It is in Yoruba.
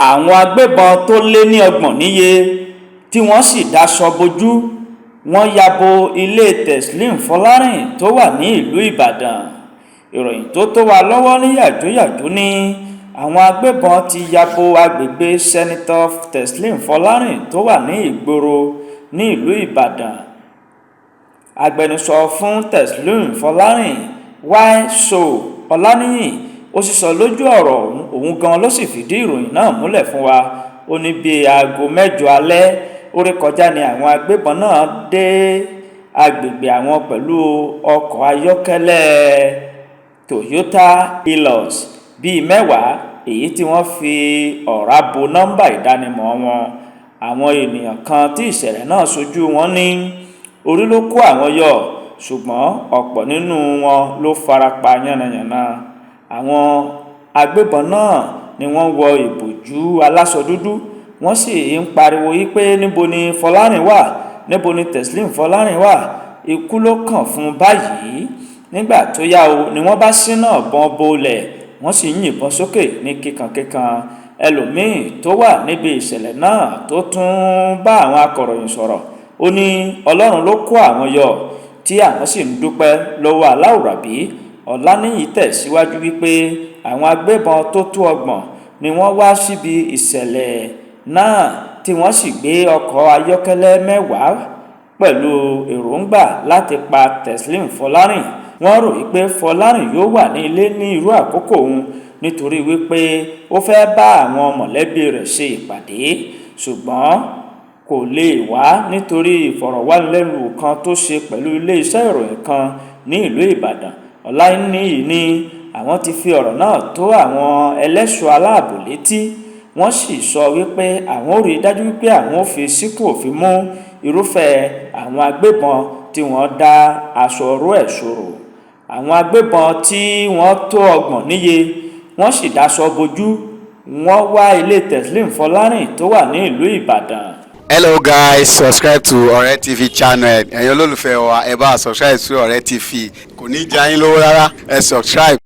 àwọn agbébọn tó lé ní 30 níye tí wọ́n sì daṣọ bojú wọ́n ya bo ilé Teslim Folarin tó wà ní ìlú Ìbàdàn. ìròyìn tó wà lọ́wọ́ ní yàjóyàjó ní àwọn agbébọn ti ya bo agbègbè sẹ́nitọ́ Teslim Folarin tó wà ní ìgboro ní ìlú Ìbàdàn. agbẹnusọ fún Teslim Folarin Y.So Ọláníyìn ó sì sọ lójú ọ̀rọ̀ òun gan ló sì fìdí ìròyìn náà múlẹ̀ fún wa. ó ní bíi aago 8 alẹ́ ó rékọjá ni àwọn agbébọn náà dé agbègbè àwọn pẹ̀lú ọkọ̀ ayọ́kẹ́lẹ́ Toyota Hilux bíi 10 èyí tí wọ́n fi ọ̀rá bo nọ́mbà ìdánimọ̀ wọn. àwọn ènìyàn kan tí ìṣẹ̀lẹ̀ náà ṣojú wọn ní orí ló kó àwọn yọ ṣùgbọ́n ọ̀pọ̀ nínú wọn ló farapa yánnayànna. àwọn agbébọn náà ni wọ́n wọ ìbòjú aláṣọ dúdú wọ́n sì ń pariwo yí pé níbo ni Folarin wà, níbo ni Teslim Folarin wà, ikú ló kàn fún báyìí. nígbà tó yá o ni wọ́n bá ṣínà bọn bolẹ̀ wọ́n sì ń yìnbọn sókè ní kíkankíkan. ẹlòmíín tó wà níbi ìṣẹ̀lẹ̀ náà tó tún bá àwọn akọ̀ròyìn sọ̀rọ̀ ó ní Ọlọ́run ló kó àwọn yọ tí àwọn sì ń dúpẹ́ lọ́wọ́ aláwùrábí. Ọláníyì tẹ̀síwájú wípé àwọn agbébọn tó tó 30 ni wọ́n wá síbi ìṣẹ̀lẹ̀ náà tí wọ́n sì gbé ọkọ̀ ayọ́kẹ́lẹ́ 10 pẹ̀lú èròǹgbà láti pa Teslim Folarin. wọ́n rò wípé Folarin yóò wà ní ilé ní irú àkókò òun nítorí wípé ó fẹ́ bá àwọn mọ̀lẹ́bí rẹ̀ ṣe ìpàdé ṣùgbọ́n kò lè wá nítorí ìfọ̀rọ̀wánilẹ́nuwò kan tó ṣe pẹ̀lú ilé-iṣẹ́ ìròyìn kan ní ìlú Ìbàdàn. Ọláníyì ní àwọn ti fi ọ̀rọ̀ náà tó àwọn ẹlẹ́ṣọ́ aláàbò létí wọ́n sì sọ wípé àwọn ò rí dájú wípé àwọn ò fi síkùn òfin mú irúfẹ́ àwọn agbébọn tí wọ́n dá aṣọ ọ̀rọ̀ ẹ̀ ṣòro. àwọn agbébọn tí wọ́n tó 30 níye wọ́n sì daṣọ bojú wọ́n wá ilé Teslim Folarin tó wà ní ìlú Ìbàdàn. Hello guys, subscribe to Ọ̀rẹ́ TV channel. ẹ̀yin olólùfẹ́ wa ẹ bá subscribe sí Ọ̀rẹ́ TV, kò ní jẹ yín lówó rárá, ẹ subscribe.